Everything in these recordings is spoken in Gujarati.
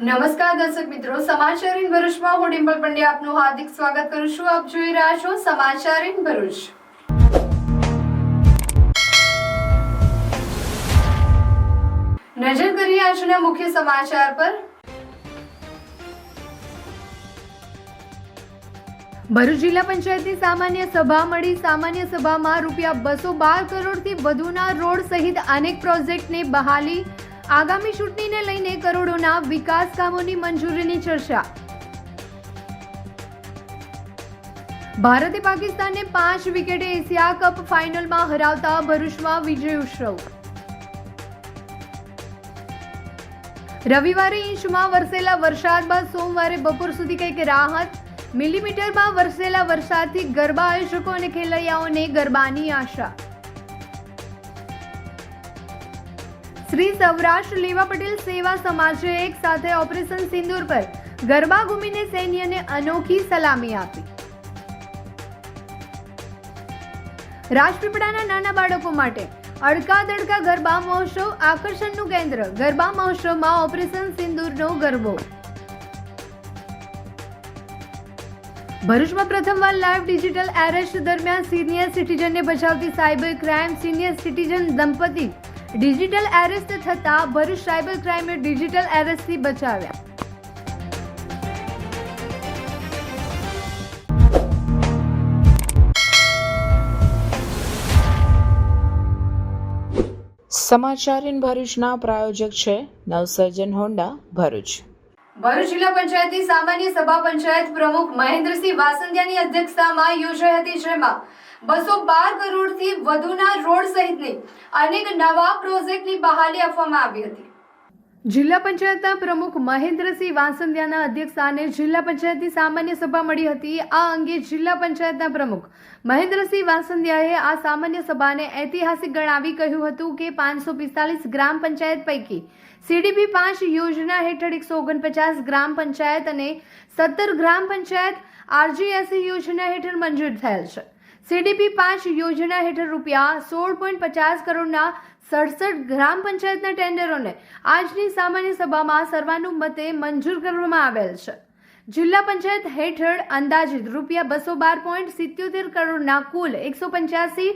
નમસ્કાર દર્શક મિત્રો, સમાચાર ઇન ભરૂચમાં હું ડિમ્પલ પંડ્યા આપનું હાર્દિક સ્વાગત કરું છું. આપ જોઈ રહ્યા છો સમાચાર ઇન ભરૂચ. નજર કરીએ આજના મુખ્ય સમાચાર પર. ભરૂચ જિલ્લા પંચાયતની સામાન્ય સભા મળી. સામાન્ય સભામાં ₹212 કરોડથી વધુના રોડ સહિત અનેક પ્રોજેક્ટને બહાલી. આગામી ચૂંટણીને લઈને કરોડોના વિકાસ કામોની મંજૂરીની ચર્ચા. ભારતે પાકિસ્તાનને 5 વિકેટે એશિયા કપ ફાઇનલમાં હરાવતા ભરૂચમાં વિજય ઉત્સવ. રવિવારે ઇંચમાં વરસેલા વરસાદ બાદ સોમવારે બપોર સુધી કંઈક રાહત. મિલીમીટરમાં વરસેલા વરસાદથી ગરબા આયોજકો અને ખેલૈયાઓને ગરબાની આશા. શ્રી સૌરાષ્ટ્ર લેવા પટેલ સેવા સમાજે એક સાથે ઓપરેશન સિંદૂર પર ગરબા ઘૂમીને સૈન્યને અનોખી સલામી આપી. રાજપીપળાના નાના બાળકો માટે અડકા દડકા ગરબા મહોત્સવ આકર્ષણનું કેન્દ્ર. ગરબા મહોત્સવમાં ઓપરેશન સિંદૂરનો ગરબો. ભરૂચમાં પ્રથમવાર લાઈવ ડિજિટલ એરેસ્ટ દરમિયાન સિનિયર સિટીઝનને બચાવતી સાયબર ક્રાઇમ. સિનિયર સિટીઝન દંપતી ડિજિટલ એરેસ્ટ થતા ભરૂચ સાયબર ક્રાઇમે ડિજિટલ એરેસ્ટથી બચાવ્યા. સમાચાર ઇન ભરૂચના પ્રાયોજક છે નવસર્જન હોન્ડા ભરૂચ. ભરૂચ જિલ્લા પંચાયતની સામાન્ય સભા પંચાયત પ્રમુખ મહેન્દ્રસિંહ વાસંદિયાની અધ્યક્ષતામાં યોજાઈ હતી, જેમાં 212 કરોડથી વધુના રોડ સહિતની અનેક નવા પ્રોજેક્ટની બહાલી આપવામાં આવી હતી. જિલ્લા પંચાયતના પ્રમુખ મહેન્દ્રસિંહ વાસંદિયાના અધ્યક્ષસ્થાને જિલ્લા પંચાયતની સામાન્ય સભા મળી હતી. આ અંગે જિલ્લા પંચાયતના પ્રમુખ મહેન્દ્રસિંહ વાસંદિયાએ આ સામાન્ય સભાને ઐતિહાસિક ગણાવી કહ્યું હતું કે 545 ગ્રામ પંચાયત પૈકી CDP 5 યોજના હેઠળ 149 ગ્રામ પંચાયત અને 17 ગ્રામ પંચાયત RGSE યોજના હેઠળ મંજૂર થયેલ છે. CDP 5 યોજના હેઠળ ₹16.50 કરોડના 67 ગ્રામ પંચાયતના ટેન્ડરોને આજની સામાન્ય સભામાં સર્વાનુમતે મંજૂર કરવામાં આવેલ છે. જિલ્લા પંચાયત હેઠળ અંદાજિત ₹212.77 કરોડના કુલ 185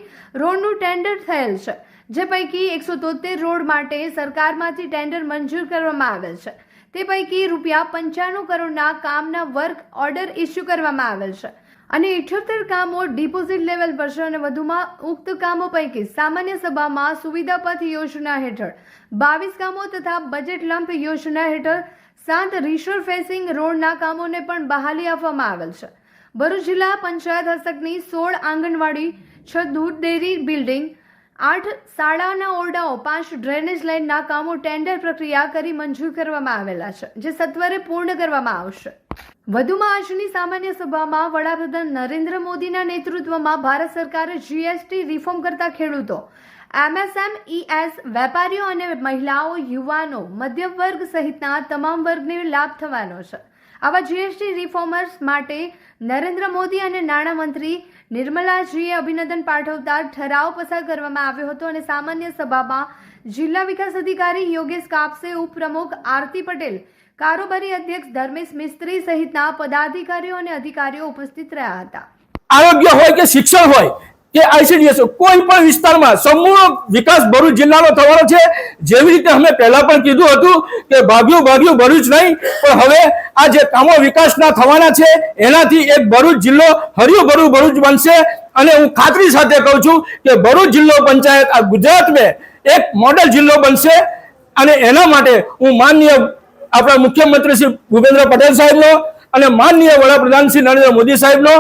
રોડનું ટેન્ડર થયેલ છે, જે પૈકી 173 રોડ માટે સરકારમાંથી ટેન્ડર મંજૂર કરવામાં આવેલ છે. તે પૈકી ₹95 કરોડના કામના વર્ક ઓર્ડર ઇસ્યુ કરવામાં આવેલ છે અને 78 કામો ડિપોઝિટ લેવલ પર છે. અને વધુમાં ઉક્ત કામો પૈકી સામાન્ય સભામાં સુવિધા પથ યોજના હેઠળ 22 કામો તથા બજેટ લંપ યોજના હેઠળ 7 રિશોર ફેસિંગ રોડના કામોને પણ બહાલી આપવામાં આવેલ છે. ભરૂચ જિલ્લા પંચાયત હસ્તકની 16 આંગણવાડી, 6 દૂધ ડેરી બિલ્ડિંગ, 8 શાળાના ઓરડાઓ, 5 ડ્રેનેજ લાઇનના કામો ટેન્ડર પ્રક્રિયા કરી મંજૂર કરવામાં આવેલા છે, જે સત્વરે પૂર્ણ કરવામાં આવશે. વધુમાં આજની સામાન્ય સભામાં વડાપ્રધાન નરેન્દ્ર મોદીના નેતૃત્વમાં ભારત સરકારે GST રિફોર્મ કરતા ખેડૂતો, MSMEs, વેપારીઓ અને મહિલાઓ, યુવાનો, મધ્યમ વર્ગ સહિતના તમામ વર્ગને લાભ થવાનો છે. આવા GST રિફોર્મર્સ માટે નરેન્દ્ર મોદી અને નાણામંત્રી નિર્મલાજીએ અભિનંદન પાઠવતા ઠરાવ પસાર કરવામાં આવ્યો હતો અને સામાન્ય સભામાં જિલ્લા વિકાસ અધિકારી યોગેશ કાપસે, ઉપપ્રમુખ આરતી પટેલ, કારોબારી અધ્યક્ષ ધર્મેશ મિસ્ત્રી સહિતના પદાધિકારીઓ અને અધિકારીઓ ઉપસ્થિત રહ્યા હતા. આરોગ્ય હોય કે શિક્ષણ હોય કે ICDS કોઈ પણ વિસ્તારમાં સમૂહ વિકાસ ભરૂચ જિલ્લાનો થવાનો છે. જેવી રીતે અમે પહેલા પણ કીધું હતું કે ભાગ્યું ભરૂચ નહીં, પણ હવે આ જે કામો વિકાસના થવાના છે એનાથી એક ભરૂચ જિલ્લો હર્યું ભરું ભરૂચ બનશે. અને હું ખાતરી સાથે કહું છું કે ભરૂચ જિલ્લો પંચાયત આ ગુજરાતમાં એક મોડેલ જિલ્લો બનશે. અને એના માટે હું માનનીય આપણા મુખ્યમંત્રી શ્રી ભૂપેન્દ્ર પટેલ સાહેબનો અને માનનીય વડાપ્રધાન શ્રી નરેન્દ્ર મોદી સાહેબનો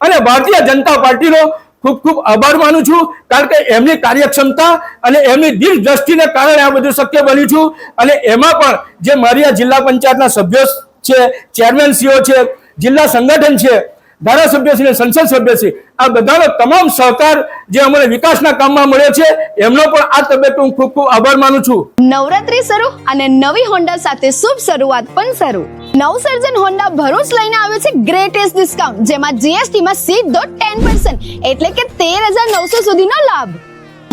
અને ભારતીય જનતા પાર્ટીનો ખૂબ ખૂબ આભાર માનું છું, કારણ કે એમની કાર્યક્ષમતા અને એમની દીર્ઘદ્રષ્ટિને કારણે આ બધું શક્ય બન્યું છું. અને એમાં પણ જે મારી આ જિલ્લા પંચાયતના સભ્યો છે, ચેરમેનશ્રીઓ છે, જિલ્લા સંગઠન છે, ધારાસભ્યશ્રી, સંસદ સભ્યશ્રી, આ બધાનો તમામ સહકાર જે અમને વિકાસના કામમાં મળ્યો છે એમનો પણ આ તબક્કે હું ખૂબ ખૂબ આભાર માનું છું. નવરાત્રી શરૂ અને નવી હોન્ડા સાથે શુભ શરૂઆત પણ શરૂ. નવસર્જન હોન્ડા ભરૂચ લઈને આવ્યો છે ગ્રેટેસ્ટ ડિસ્કાઉન્ટ, જેમાં GST માં સીધો 10% એટલે કે 13,900 સુધીનો લાભ.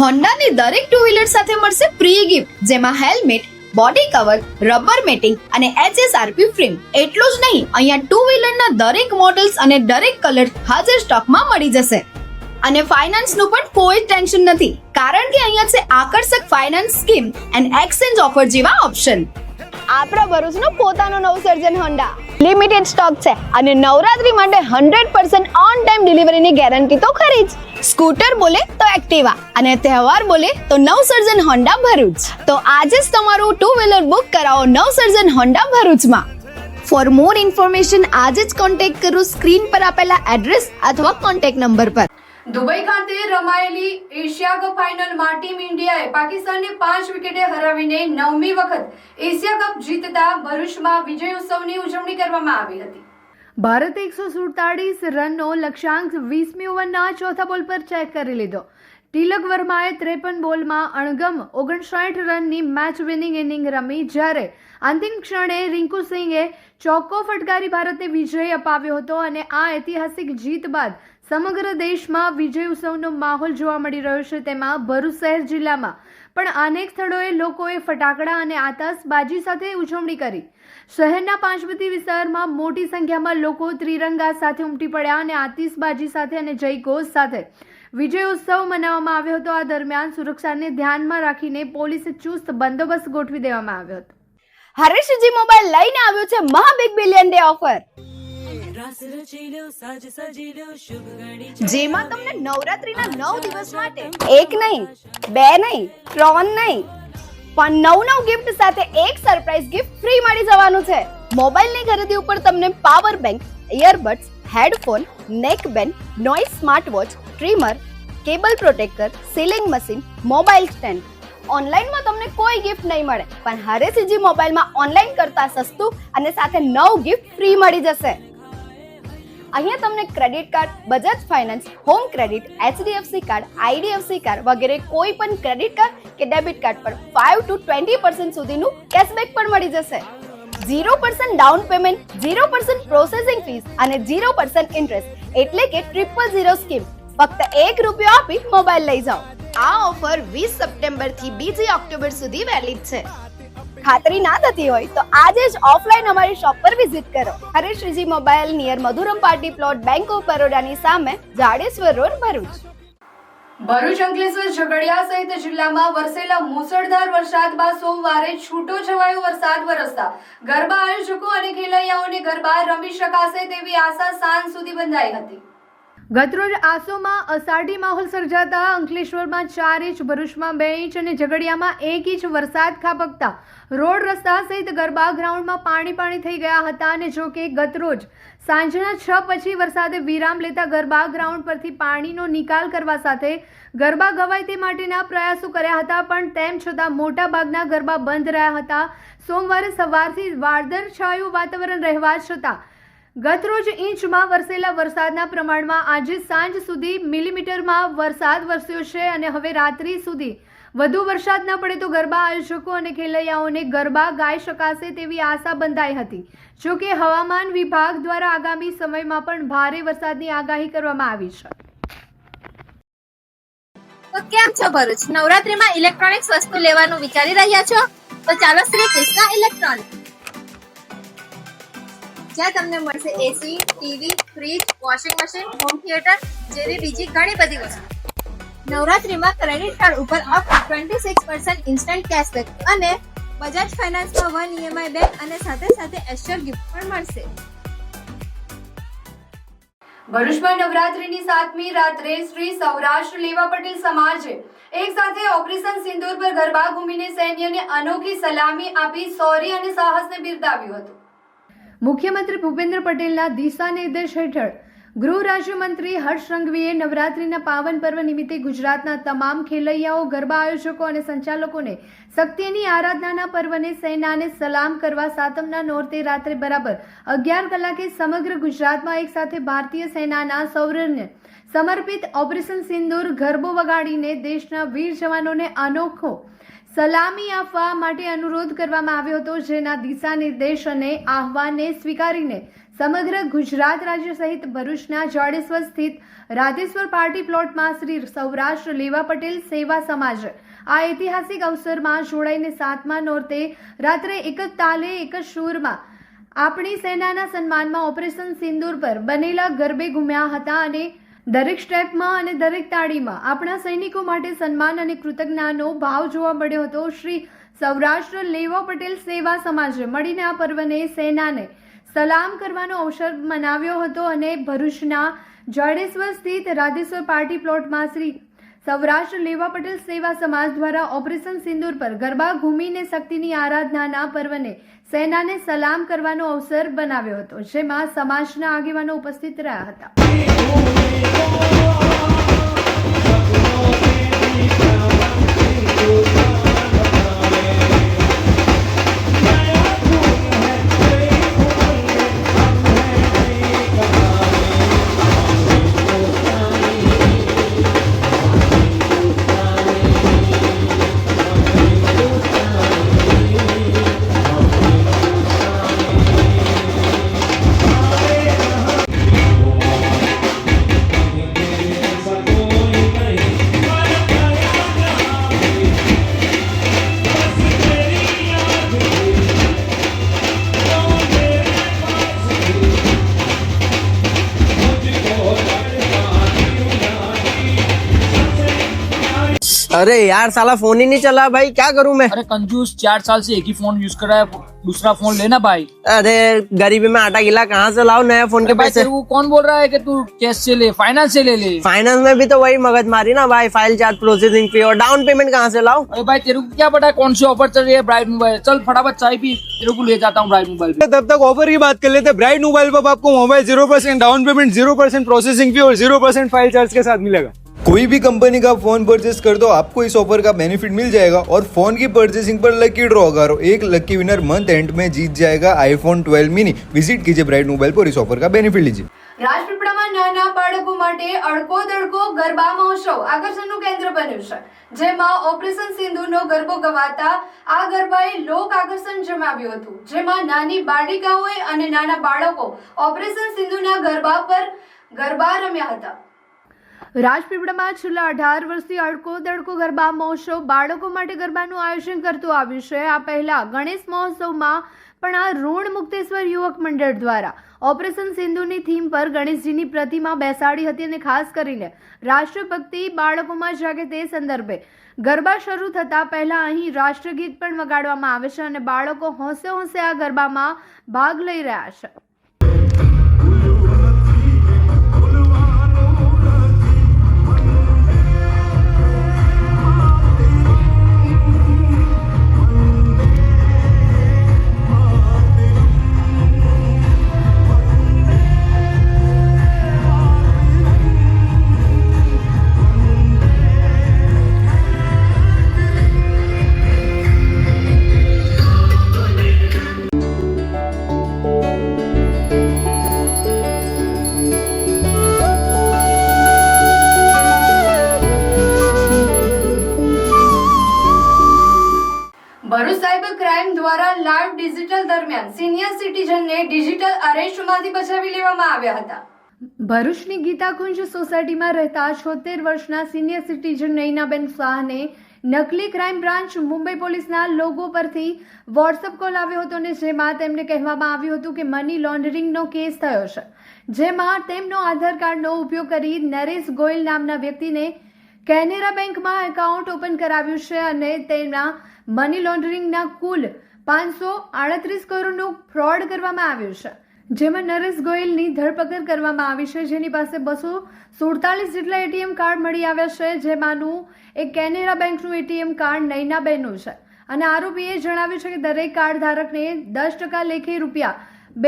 હોન્ડાની દરેક ટુ વ્હીલર સાથે મળશે ફ્રી ગિફ્ટ, જેમાં helmet, body cover, rubber matting અને HSRP ફ્રેમ. એટલું જ નહીં, અહીંયા ટુ વ્હીલરના દરેક મોડલ્સ અને દરેક કલર હાજર સ્ટોકમાં મળી જશે. અને ફાઇનાન્સનું પણ કોઈ ટેન્શન નથી, કારણ કે અહીંયા છે આકર્ષક finance scheme and exchange offer જેવા ઓપ્શન. આપણા ભરૂચનું પોતાનું નવસર્જન હોન્ડા લિમિટેડ સ્ટોક છે અને નવરાત્રી માટે 100% ઓન ટાઈમ ડિલિવરીની ગેરંટી તો ખરી જ. સ્કૂટર બોલે તો એક્ટિવા અને તહેવાર બોલે તો નવસર્જન હોન્ડા ભરૂચ. તો આજે જ તમારું ટુ વ્હીલર બુક કરાવો નવસર્જન હોન્ડા ભરૂચમાં. ફોર મોર ઇન્ફોર્મેશન આજે જ કોન્ટેક્ટ કરો સ્ક્રીન પર આપેલા એડ્રેસ અથવા કોન્ટેક્ટ નંબર પર. દુબઈ ખાતે રમાયેલી એશિયા કપ ફાઇનલમાં ટીમ ઇન્ડિયાએ પાકિસ્તાનને 5 વિકેટે હરાવીને 9મી વખત એશિયા કપ જીતતા ભરૂચમાં વિજય ઉત્સવની ઉજવણી કરવામાં આવી હતી. ભારતે 147 રનનો લક્ષ્યાંક 20મી ઓવરના ચોથા બોલ પર ચેક કરી લીધો. તિલક વર્માએ 53 બોલમાં અણગમ 59 રનની મેચ વિનિંગ ઇનિંગ રમી, જ્યારે અંતિમ ક્ષણે રિંકુ સિંઘે ચોક્કો ફટકારી ભારતને વિજય અપાવ્યો હતો. અને આ ઐતિહાસિક જીત બાદ સમગ્ર દેશમાં વિજય ઉત્સવનો માહોલ જોવા મળી રહ્યો છે. તેમાં ભરૂચ શહેર જિલ્લામાં પણ અનેક સ્થળોએ લોકોએ ફટાકડા અને આતશબાજી સાથે ઉજવણી કરી. શહેરના પાંચબત્તી વિસ્તારમાં મોટી સંખ્યામાં લોકો ત્રિરંગા સાથે ઉમટી પડ્યા અને આતિશબાજી સાથે અને જયઘોષ સાથે વિજય ઉત્સવ મનાવવામાં આવ્યો હતો. આ દરમિયાન સુરક્ષાને ધ્યાનમાં રાખીને પોલીસે ચુસ્ત બંદોબસ્ત ગોઠવી દેવામાં આવ્યો હતો. હરેશજી મોબાઈલ લઈને આવ્યો છે મહા બિગ બિલિયન ડે ઓફર, જેમાં તમને નવરાત્રીના 9 દિવસ માટે એક નહીં, બે નહીં, 3 નહીં, પણ 9 ગિફ્ટ સાથે એક સરપ્રાઈઝ ગિફ્ટ ફ્રી મળી જવાનું છે. મોબાઈલની ખરીદી ઉપર તમને પાવર બેંક, ઇયરબડ્સ, હેડફોન, નેક band, noise smart watch, trimmer, cable protractor, sealing machine, mobile stand. ઓનલાઈનમાં તમને કોઈ ગિફ્ટ નહીં મળે, પણ હરેશજી મોબાઈલમાં ઓનલાઈન કરતા સસ્તું અને સાથે 9 ગિફ્ટ ફ્રી મળી જશે. અહીંયા તમને credit card, Bajaj finance, home credit, HDFC card, IDFC card વગેરે કોઈ પણ ક્રેડિટ કાર્ડ કે ડેબિટ કાર્ડ પર 5 to 20% સુધીનું કેશબેક પણ મળી જશે. 0% ડાઉન પેમેન્ટ, 0% પ્રોસેસિંગ ફીસ અને 0% ઇન્ટરેસ્ટ, એટલે કે 000 સ્કીમ. ફક્ત ₹1 આપી મોબાઈલ લઈ જાઓ. આ ઓફર 20 સપ્ટેમ્બર થી 2 ઓક્ટોબર સુધી વેલિડ છે. ખાતરી ના થતી હોય તો આજે જ ઓફલાઈન અમારી શોપ પર વિઝિટ કરો. હરેશજી mobile near Madhuram party plot, bank of બરોડાની સામે, જાડેશ્વર રોડ, ભરૂચ. ભરૂચ, અંકલેશ્વર, ઝઘડિયા સહિત જિલ્લામાં વરસેલા મુસળધાર વરસાદ બાદ સોમવારે છૂટો છવાયો વરસાદ વરસતા ગરબા આયોજકો અને ખેલૈયાઓને ગરબા રમી શકાશે તેવી આશા સાંજ સુધી બંધાઈ હતી. ગતરોજ આસોમાં અષાઢી માહોલ સર્જાતા અંકલેશ્વરમાં 4 ઇંચ, ભરૂચમાં 2 ઇંચ અને ઝઘડિયામાં 1 ઇંચ વરસાદ ખાબકતા રોડ રસ્તા સહિત ગરબા ગ્રાઉન્ડમાં પાણી થઈ ગયા હતા. અને જો કે ગતરોજ સાંજના 6 પછી વરસાદે વિરામ લેતા ગરબા ગ્રાઉન્ડ પરથી પાણીનો નિકાલ કરવા સાથે ગરબા ગવાય તે માટેના પ્રયાસો કર્યા હતા, પણ તેમ છતાં મોટા ભાગના ગરબા બંધ રહ્યા હતા. સોમવારે સવારથી વાદળછાયું વાતાવરણ રહેવા છતાં ગતરોજ ઇંચમાં વરસેલા વરસાદના પ્રમાણમાં આજે સાંજ સુધી મિલીમીટરમાં વરસાદ વરસ્યો છે. અને હવે રાત્રિ સુધી વધુ વરસાદ ન પડે તો ગરબા આયોજકો અને ખેલૈયાઓને ગરબા ગાઈ શકાશે તેવી આશા બંધાઈ હતી. જો કે હવામાન વિભાગ દ્વારા આગામી સમયમાં પણ ભારે વરસાદની આગાહી કરવામાં આવી છે. તો કેમ છો ભરૂચ? નવરાત્રીમાં ઇલેક્ટ્રોનિક્સ વસ્તુ લેવાનું વિચારી રહ્યા છો? તો ચાલો શ્રી કૃષ્ણા ઇલેક્ટ્રોનિક્સ, જ્યાં તમને મળશે AC, TV, fridge, washing machine, home theatre જેવી બીજી ઘણી બધી વસ્તુ. નવરાત્રીમાં ક્રેડિટ કાર્ડ ઉપર અપ ટુ 26% ઇન્સ્ટન્ટ કેશબેક અને બજાજ ફાઇનાન્સમાં 1 EMI બેક અને સાથે એશ્યોર ગિફ્ટ પણ મળશે. ભરૂચમાં નવરાત્રીની 7મી રાત્રે શ્રી સૌરાષ્ટ્ર લેવા પટેલ સમાજે એક સાથે ઓપરેશન સિંદૂર પર ગરબા ઘૂમીને સૈન્યને અનોખી સલામી આપી શૌર્ય અને સાહસને બિરદાવ્યું હતું. મુખ્યમંત્રી ભૂપેન્દ્ર પટેલના દિશા નિર્દેશ હેઠળ ગૃહ રાજ્યમંત્રી હર્ષ સંઘવીએ નવરાત્રીના પાવન પર્વ નિમિત્તે ગુજરાતના તમામ ખેલૈયાઓ, ગરબા આયોજકો અને સંચાલકોને શક્તિની આરાધનાના પર્વને સેનાને સલામ કરવા સાતમના નોરતે રાત્રે બરાબર 11 કલાકે સમગ્ર ગુજરાતમાં એક સાથે ભારતીય સેનાના શૌર્યને સમર્પિત ઓપરેશન સિંદૂર ગરબો વગાડીને દેશના વીર જવાનોને અનોખો સલામી આપવા માટે અનુરોધ કરવામાં આવ્યો હતો, જેના દિશા નિર્દેશ અને આહવાનને સ્વીકારીને સમગ્ર ગુજરાત રાજ્ય સહિત ભરૂચના જાડેશ્વર સ્થિત રાધેશ્વર પાર્ટી પ્લોટમાં શ્રી સૌરાષ્ટ્ર લેવા પટેલ સેવા સમાજ આ ઐતિહાસિક અવસરમાં જોડાઈને 7મા નોરતે રાત્રે એક જ તાલે એક જ સૂરમાં આપણી સેનાના સન્માનમાં ઓપરેશન સિંદૂર પર બનેલા ગરબે ઘૂમ્યા હતા અને દરેક સ્ટેપમાં અને દરેક તાળીમાં આપણા સૈનિકો માટે સન્માન અને કૃતજ્ઞતાનો ભાવ જોવા મળ્યો હતો. શ્રી સૌરાષ્ટ્ર લેવા પટેલ સેવા સમાજે મળીને આ પર્વને સેનાને સલામ કરવાનો અવસર મનાવ્યો હતો અને ભરૂચના જાડેશ્વર સ્થિત રાધેશ્વર પાર્ટી પ્લોટમાં શ્રી સૌરાષ્ટ્ર લેવા પટેલ સેવા સમાજ દ્વારા ઓપરેશન સિંદૂર પર ગરબા ઘૂમીને શક્તિની આરાધનાના પર્વને સેનાને સલામ કરવાનો અવસર બનાવ્યો હતો, જેમાં સમાજના આગેવાનો ઉપસ્થિત રહ્યા હતા. अरे यार साला फोन ही नहीं चला भाई, क्या करूं मैं? अरे कंजूस 4 साल से एक ही फोन यूज कर रहा है, दूसरा फोन लेना भाई. अरे गरीबी में आटा गिला कहाँ से लाऊं नया फोन के भाई पैसे? तेरे को कौन बोल रहा है कि तू कैश से ले, फाइनेंस से ले ले. फाइनेंस में भी तो वही मगज मारी ना भाई, फाइल चार्ज, प्रोसेसिंग फी और डाउन पेमेंट कहाँ से लाऊं? अरे भाई तेरे को क्या पता है कौन सी ऑफर चल रही है ब्राइट मोबाइल. चल फटाफट चाय पी, तेरे को ले जाता हूँ ब्राइट मोबाइल पे. तब तक ऑफर की बात कर लेते हैं. ब्राइट मोबाइल पर आपको mobile 0% down payment, 0% processing fee और 0% फाइल चार्ज के साथ मिलेगा. कोई भी कंपनी का फोन परचेस कर दो, आपको इस ऑफर का बेनिफिट मिल जाएगा और फोन की परचेसिंग पर लकी ड्रॉ करो. एक लकी विनर मंथ एंड में जीत जाएगा आईफोन 12 मिनी. विजिट कीजिए ब्राइट मोबाइल पर, इस ऑफर का बेनिफिट लीजिए. રાજપીપળામાં નાના બાળકો માટે અડકો દડકો ગરબા મહોત્સવ આકર્ષણનું કેન્દ્ર બન્યું છે, જેમાં ઓપરેશન સિંધુનો ગરબો ગવાતા આ ગરબાએ લોક આકર્ષણ જમાવ્યું હતું, જેમાં નાની બાળિકાઓએ અને નાના બાળકો ઓપરેશન સિંધુના ગરબા પર ગરબા રમ્યા હતા. રાજપીપળામાં છેલ્લા 18 વર્ષથી અડકો દડકો ગરબા મહોત્સવ બાળકો માટે ગરબાનું આયોજન કરતું આવ્યું છે. આ પહેલા ગણેશ મહોત્સવમાં પણ આ ઋણ મુક્તેશ્વર યુવક મંડળ દ્વારા ઓપરેશન સિંધુની થીમ પર ગણેશજીની પ્રતિમા બેસાડી હતી અને ખાસ કરીને રાષ્ટ્રભક્તિ બાળકોમાં જાગે તે સંદર્ભે ગરબા શરૂ થતા પહેલા અહીં રાષ્ટ્રગીત પણ વગાડવામાં આવે છે અને બાળકો હોંશે હોંશે આ ગરબામાં ભાગ લઈ રહ્યા છે. ભરૂચ સાયબર ક્રાઇમ દ્વારા લાઈવ ડિજિટલ દરમિયાન સિનિયર સિટીઝનને ડિજિટલ અરેસ્ટમાંથી બચાવી લેવામાં આવ્યા હતા. ભરૂચની ગીતાકુંજ સોસાયટીમાં રહેતા 76 વર્ષના સિનિયર સિટીઝન નૈનાબેન શાહને નકલી ક્રાઇમ બ્રાન્ચ મુંબઈ પોલીસના લોગો પરથી વોટ્સએપ કોલ આવ્યો હતો અને જેમાં તેમને કહેવામાં આવ્યું હતું કે મની લોન્ડરિંગનો કેસ થયો છે, જેમાં તેમનો આધાર કાર્ડનો ઉપયોગ કરી નરેશ ગોયલ નામના વ્યક્તિને કેનેરા બેંકમાં એકાઉન્ટ ઓપન કરાવ્યું છે અને તેના મની લોન્ડરિંગના કુલ 538 કરોડનું ફ્રોડ કરવામાં આવ્યું છે, જેમાં નરેશ ગોયલની ધરપકડ કરવામાં આવી છે, જેની પાસે 247 જેટલા એટીએમ કાર્ડ મળી આવ્યા છે, જેમાંનું એક કેનેરા બેંકનું એટીએમ કાર્ડ નૈનાબેનનું છે અને આરોપીએ જણાવ્યું છે કે દરેક કાર્ડ ધારકને 10% લેખે રૂપિયા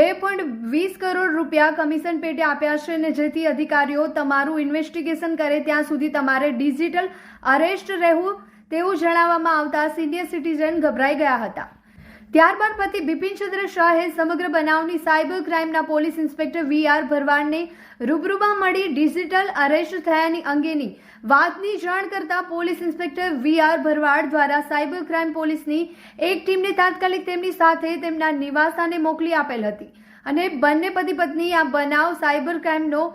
2.20 કરોડ રૂપિયા કમિશન પેટે આપ્યા છે અને જેથી અધિકારીઓ તમારું ઇન્વેસ્ટિગેશન કરે ત્યાં સુધી તમારે ડિજિટલ અરેસ્ટ રહેવું તેવું જણાવવામાં આવતા સિનિયર સિટીઝન ગભરાઈ ગયા હતા. ત્યારબાદ પતિ બિપિનચંદ્ર શાહે સમગ્ર બનાવની સાયબર ક્રાઇમના પોલીસ ઇન્સ્પેક્ટર વી.આર. ભરવાડને રૂબરૂમાં મળી ડિજિટલ અરેસ્ટ થયાની અંગેની વાતની જાણ કરતા પોલીસ ઇન્સ્પેક્ટર વી.આર. ભરવાડ દ્વારા સાયબર ક્રાઇમ પોલીસની એક ટીમને તાત્કાલિક તેમની સાથે તેમના નિવાસસ્થાને મોકલી આપેલ હતી અને બંને પતિ પત્ની આ બનાવ સાયબર ક્રાઇમનો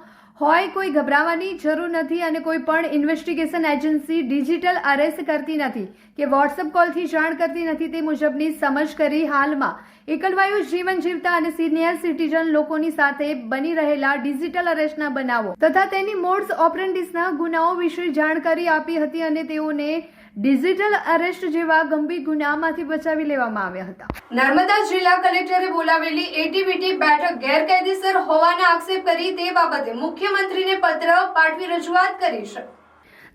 હોય કોઈ ગભરાવાની જરૂર નથી અને કોઈ પણ ઇન્વેસ્ટિગેશન એજન્સી ડિજિટલ અરેસ્ટ કરતી નથી કે વોટ્સએપ કોલથી જાણ કરતી નથી તે મુજબની સમજ કરી હાલમાં એકલવાયુ જીવન જીવતા અને સિનિયર સિટીઝન લોકોની સાથે બની રહેલા ડિજિટલ અરેસ્ટના બનાવો તથા તેની મોડ્સ ઓપરેન્ડિસના ગુનાઓ વિશે જાણકારી આપી હતી અને તેઓને ડિજિટલ અરેસ્ટ જેવા ગંભીર ગુનામાંથી બચાવી લેવામાં આવ્યા હતા. નર્મદા જિલ્લા કલેક્ટરે બોલાવેલી એટીવીટી બેઠક ગેરકાયદેસર હોવાના આક્ષેપ કરી તે બાબતે મુખ્યમંત્રીને પત્ર પાઠવી રજૂઆત કરી છે.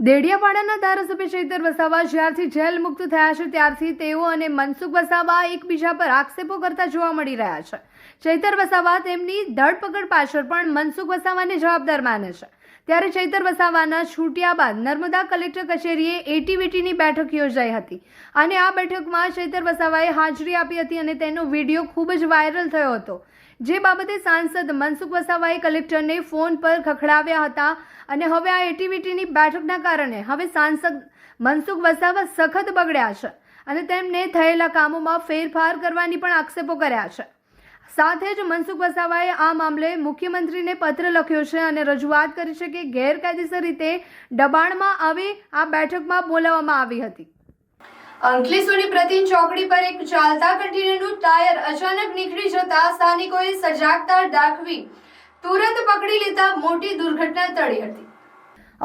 દેડિયાપાડાના ધારાસભ્ય ચૈતર વસાવા જ્યારથી જેલ મુક્ત થયા છે ત્યારથી તેઓ અને મનસુખ વસાવા એકબીજા પર આક્ષેપો કરતા જોવા મળી રહ્યા છે. ચૈતર વસાવા તેમની ધરપકડ પાછળ પણ મનસુખ વસાવાને જવાબદાર માને છે. ત્યારે ચૈતર વસાવાના છૂટ્યા બાદ નર્મદા કલેક્ટર કચેરીએ એટીવીટીની બેઠક યોજાઈ હતી અને આ બેઠકમાં ચૈતર વસાવાએ હાજરી આપી હતી અને તેનો વિડીયો ખૂબ જ વાયરલ થયો હતો. જે બાબતે સાંસદ મનસુખ વસાવાએ કલેક્ટરને ફોન પર ખખડાવ્યા હતા અને હવે આ એટીવીટીની બેઠકના કારણે હવે સાંસદ મનસુખ વસાવા સખત બગડ્યા છે અને તેમને થયેલા કામોમાં ફેરફાર કરવાની પણ આક્ષેપો કર્યા છે. સાથે જ મનસુખ વસાવાએ આ મામલે મુખ્યમંત્રીને પત્ર લખ્યો છે અને રજૂઆત કરી છે કે ગેરકાયદેસર રીતે દબાણમાં આવી આ બેઠકમાં બોલાવવામાં આવી હતી. અંકલેશ્વરની પ્રતિન ચોકડી પર એક ચાલતા કન્ટેનરનું ટાયર અચાનક નીકળી જતા સ્થાનિકોએ સજાગતા દાખવી તુરંત પકડી લેતા મોટી દુર્ઘટના ટળી હતી.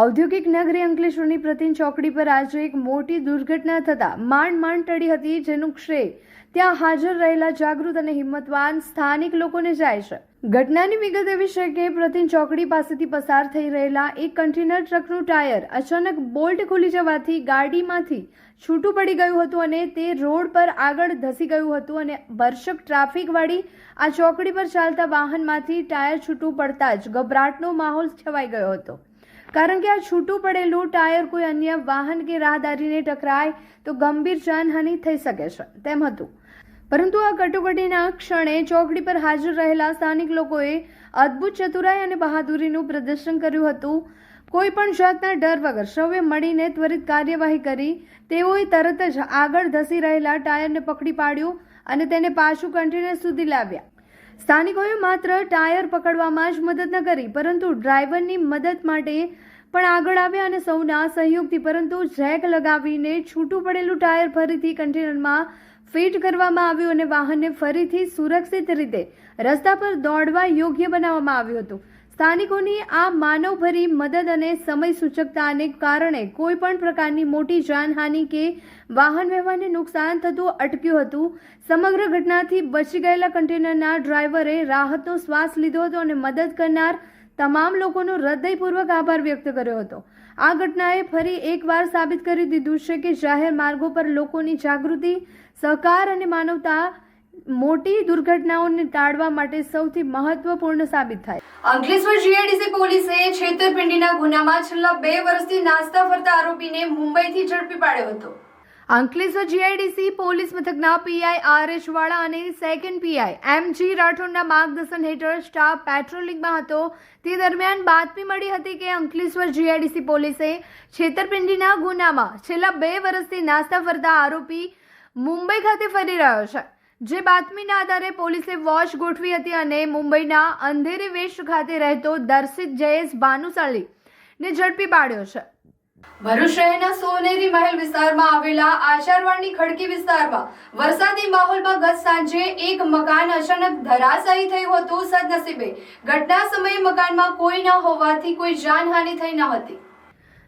ઔદ્યોગિક નગરી અંકલેશ્વરની પ્રતિન ચોકડી પર આજે એક મોટી દુર્ઘટના થતા માંડ ટળી હતી જેનું શ્રેય ત્યાં હાજર રહેલા જાગૃત અને હિંમતવાન સ્થાનિક લોકોને જાય છે. ઘટનાની વિગત એવી છે કે પ્રતિન ચોકડી પાસેથી પસાર થઈ રહેલા એક કન્ટેનર ટ્રકનું ટાયર અચાનક બોલ્ટ ખુલી જવાથી ગાડીમાંથી છૂટું પડી ગયું હતું અને તે રોડ પર આગળ ધસી ગયું હતું અને ભરસક ટ્રાફિકવાળી આ ચોકડી પર ચાલતા વાહનમાંથી ટાયર છૂટું પડતા જ ગભરાટનો માહોલ છવાઈ ગયો હતો. કારણ કે આ છૂટું પડેલું ટાયર કોઈ અન્ય વાહન કે રાહદારીને ટકરાય તો ગંભીર જાનહાનિ થઈ શકે છે તેમ હતું. પરંતુ આ કટોકટીના ક્ષણે ચોકડી પર હાજર રહેલા સ્થાનિક લોકોએ અદ્ભુત ચતુરાઈ અને બહાદુરીનું પ્રદર્શન કર્યું હતું. કોઈ પણ જાતના ડર વગર સૌએ મળીને ત્વરિત કાર્યવાહી કરી તેઓએ તરત જ આગળ ધસી રહેલા ટાયરને પકડી પાડ્યું અને તેને પાછું કન્ટેનર સુધી લાવ્યા. સ્થાનિકોએ માત્ર ટાયર પકડવામાં જ મદદ ન કરી પરંતુ ડ્રાઈવરની મદદ માટે પણ આગળ આવ્યા અને સૌના સહયોગથી પરંતુ જેક લગાવીને છૂટું પડેલું ટાયર ફરીથી કન્ટેનરમાં ફિટ કરવામાં આવ્યું અને વાહનને ફરીથી સુરક્ષિત રીતે રસ્તા પર દોડવા યોગ્ય બનાવવામાં આવ્યું હતું. સ્થાનિકોની આ માનવભરી મદદ અને સમય સૂચકતાને કારણે કોઈ પણ પ્રકારની મોટી જાનહાનિ કે વાહન વ્યવહારને નુકસાન થતું અટક્યું હતું. સમગ્ર ઘટનાથી બચી ગયેલા કન્ટેનરના ડ્રાઈવરે રાહતનો શ્વાસ લીધો હતો અને મદદ કરનાર તમામ લોકોનો હૃદયપૂર્વક આભાર વ્યક્ત કર્યો હતો. આ ઘટનાએ ફરી એકવાર સાબિત કરી દીધું છે કે જાહેર માર્ગો પર લોકોની જાગૃતિ, સહકાર અને માનવતા મોટી દુર્ઘટનાઓને ટાળવા માટે સૌથી મહત્વપૂર્ણ સાબિત થાય. અંકલેશ્વર જીઆઈડીસી પોલીસે છેતરપિંડીના ગુનામાં છેલ્લા 2 વર્ષથી નાસ્તા ફરતા આરોપીને મુંબઈથી ઝડપી પાડ્યો હતો. અંકલેશ્વર જીઆઈડીસી પોલીસ મથકના પીઆઈ આર.એચ. વાળા અને સેકન્ડ પીઆઈ એમ.જી. રાઠોડના માર્ગદર્શન હેઠળ સ્ટાફ પેટ્રોલિંગમાં હતો તે દરમિયાન બાતમી મળી હતી કે અંકલેશ્વર જીઆઈડીસી પોલીસે છેતરપિંડીના ગુનામાં છેલ્લા 2 વર્ષથી નાસ્તા ફરતા આરોપી મુંબઈ ખાતે ફરી રહ્યો છે. જે બાતમીના આધારે પોલીસે વોચ ગોઠવી હતી અને મુંબઈના અંધેરી વેસ્ટ ખાતે રહેતો દર્શિત જયેશ ભાનુશાળીને ઝડપી પાડ્યો છે. ભરૂચ શહેરના સોનેરી મહેલ વિસ્તારમાં આવેલા આચારવાડની ખડકી વિસ્તારમાં વરસાદી માહોલમાં ગત સાંજે એક મકાન અચાનક ધરાશાયી થયું હતું. સદનસીબે ઘટના સમયે મકાનમાં કોઈ ન હોવાથી કોઈ જાનહાનિ થઈ ન હતી.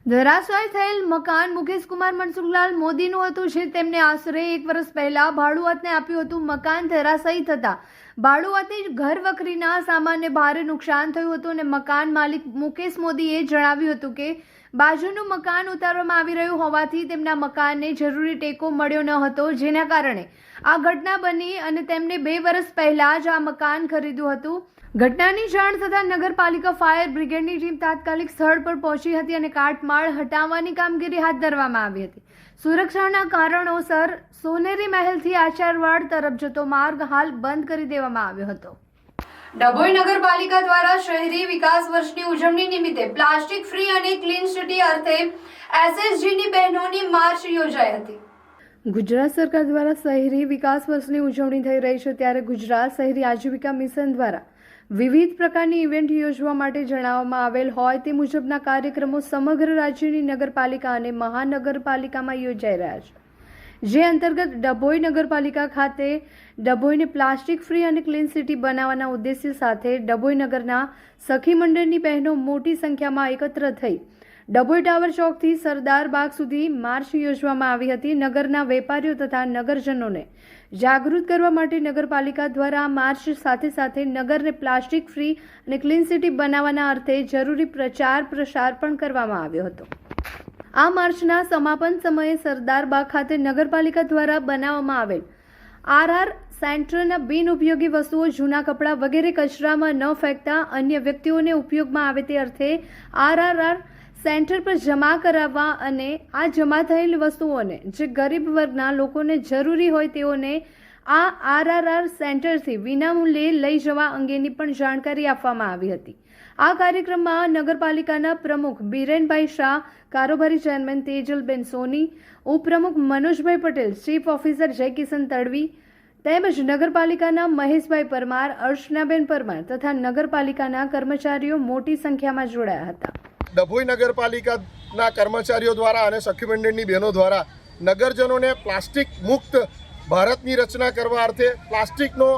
ધરાશાયી થયેલ મકાન મુકેશ કુમાર મનસુખલાલ મોદીનું હતું જે તેમને આશરે 1 વર્ષ પહેલા ભાડુઆતને આપ્યું હતું. મકાન ધરાશાયી થતા ભાડુઆતી ઘર વખરીના સામાનને ભારે નુકસાન થયું હતું અને મકાન માલિક મુકેશ મોદીએ જણાવ્યું હતું કે બાજુનું મકાન ઉતારવામાં આવી રહ્યું હોવાથી તેમના મકાનને જરૂરી ટેકો મળ્યો ન હતો, જેના કારણે આ ઘટના બની અને તેમને 2 વર્ષ પહેલા જ આ મકાન ખરીદ્યું હતું. ઘટનાની જાણ થતાં નગરપાલિકા ફાયર બ્રિગેડની ટીમ તાત્કાલિક સ્થળ પર પહોંચી હતી અને કાટમાળ હટાવવાની કામગીરી હાથ ધરવામાં આવી હતી. સુરક્ષાના કારણોસર સોનેરી મહેલથી આચારવાડ તરફ જતો માર્ગ હાલ બંધ કરી દેવામાં આવ્યો હતો. ડભોઈ નગરપાલિકા દ્વારા શહેરી વિકાસ વર્ષની ઉજવણી નિમિત્તે પ્લાસ્ટિક ફ્રી અને ક્લીન સિટી અર્થે એસએસજીની બહેનોની માર્ચ યોજાઈ હતી. ગુજરાત સરકાર દ્વારા શહેરી વિકાસ વર્ષની ઉજવણી થઈ રહી છે, ત્યારે ગુજરાત શહેરી આજીવિકા મિશન દ્વારા વિવિધ પ્રકારની ઇવેન્ટ યોજવા માટે જણાવવામાં આવેલ હોય તે મુજબના કાર્યક્રમો સમગ્ર રાજ્યની નગરપાલિકા અને મહાનગરપાલિકામાં યોજાઈ રહ્યા છે. જે અંતર્ગત ડભોઈ નગરપાલિકા ખાતે ડભોઈને પ્લાસ્ટિક ફ્રી અને ક્લીન સિટી બનાવવાના ઉદ્દેશ્ય સાથે ડભોઈ નગરના સખી મંડળની બહેનો મોટી સંખ્યામાં એકત્ર થઈ ડભોઈ ટાવર ચોકથી સરદાર બાગ સુધી માર્ચ યોજવામાં આવી હતી. નગરના વેપારીઓ તથા નગરજનોને જાગૃત કરવા માટે નગરપાલિકા દ્વારા માર્ચ સાથે સાથે નગરને પ્લાસ્ટિક ફ્રી અને ક્લીન સિટી બનાવવાના અર્થે જરૂરી પ્રચાર પ્રસાર પણ કરવામાં આવ્યો હતો. આ માર્ચના સમાપન સમયે સરદાર બાગ ખાતે નગરપાલિકા દ્વારા બનાવવામાં આવેલ આરઆર સેન્ટરના બિનઉપયોગી વસ્તુઓ, જૂના કપડાં વગેરે કચરામાં ન ફેંકતા અન્ય વ્યક્તિઓને ઉપયોગમાં આવે તે અર્થે આરઆર સેન્ટર પર જમા કરાવવા અને આ જમા થયેલી વસ્તુઓને જે ગરીબ વર્ગના લોકોને જરૂરી હોય તેઓને આ આરઆર સેન્ટરથી વિનામૂલ્યે લઈ જવા અંગેની પણ જાણકારી આપવામાં આવી હતી. આ કાર્યક્રમમાં નગરપાલિકાના પ્રમુખ બિરેનભાઈ શાહ, કારોબારી ચેરમેન તેજલબેન સોની, ઉપપ્રમુખ મનોજભાઈ પટેલ, ચીફ ઓફિસર જયકિશન તડવી તેમજ નગરપાલિકાના મહેશભાઈ પરમાર, અર્ચનાબેન પરમાર તથા નગરપાલિકાના કર્મચારીઓ મોટી સંખ્યામાં જોડાયા હતા. ડભોઈ નગરપાલિકાના કર્મચારીઓ દ્વારા અને સખી મંડળની બહેનો દ્વારા નગરજનોને પ્લાસ્ટિક મુક્ત ભારતની રચના કરવા અર્થે પ્લાસ્ટિકનો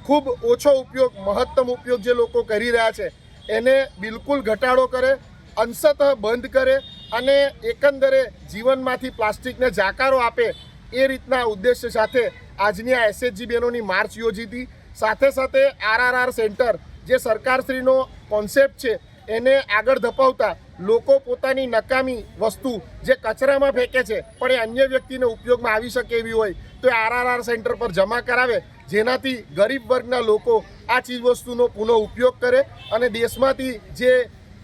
ખૂબ ઓછો ઉપયોગ, મહત્તમ ઉપયોગ જે લોકો કરી રહ્યા છે એને બિલકુલ ઘટાડો કરે, અંશતઃ બંધ કરે અને એકંદરે જીવનમાંથી પ્લાસ્ટિકને જાકારો આપે એ રીતના ઉદ્દેશ્ય સાથે આજની આ એસએચજી બહેનોની માર્ચ યોજી હતી. સાથે સાથે આરઆર સેન્ટર જે સરકારશ્રીનો કોન્સેપ્ટ છે એને આગળ ધપાવતા લોકો પોતાની નકામી વસ્તુ જે કચરામાં ફેંકે છે પણ એ અન્ય વ્યક્તિને ઉપયોગમાં આવી શકે એવી હોય તો એ આરઆર સેન્ટર પર જમા કરાવે, જેનાથી ગરીબ વર્ગના લોકો આ ચીજવસ્તુનો પુનઃ ઉપયોગ કરે અને દેશમાંથી જે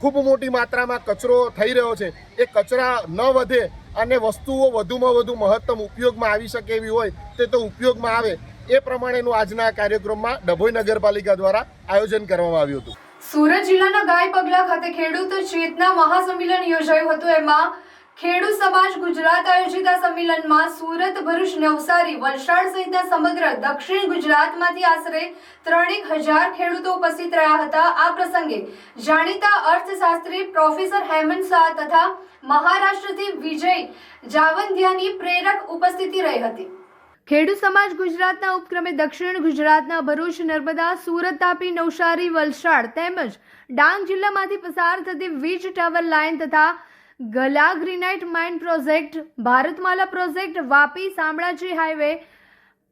ખૂબ મોટી માત્રામાં કચરો થઈ રહ્યો છે એ કચરા ન વધે અને વસ્તુઓ વધુમાં વધુ મહત્તમ ઉપયોગમાં આવી શકે એવી હોય તે તો ઉપયોગમાં આવે એ પ્રમાણેનું આજના કાર્યક્રમમાં ડભોઈ નગરપાલિકા દ્વારા આયોજન કરવામાં આવ્યું હતું. સુરત જિલ્લાના ગાય પગલા ખાતે ખેડૂત ચેતના મહાસંમેલન યોજાયું હતું. એમાં ખેડૂત સમાજ ગુજરાત આયોજિત આ સંમેલનમાં સુરત, ભરૂચ, નવસારી, વલસાડ સહિતના સમગ્ર દક્ષિણ ગુજરાતમાંથી આશરે 3,000 ખેડૂતો ઉપસ્થિત રહ્યા હતા. આ પ્રસંગે જાણીતા અર્થશાસ્ત્રી પ્રોફેસર હેમંત શાહ તથા મહારાષ્ટ્રથી વિજય જાવંધિયાની પ્રેરક ઉપસ્થિતિ રહી હતી. ખેડૂત સમાજ ગુજરાતના ઉપક્રમે દક્ષિણ ગુજરાતના ભરૂચ, નર્મદા, સુરત, તાપી, નવસારી, વલસાડ તેમજ ડાંગ જિલ્લામાંથી પસાર થતી વીજ ટાવર લાઇન તથા ગલા granite mine project, Bharatmala project, Vapi Shamlaji highway,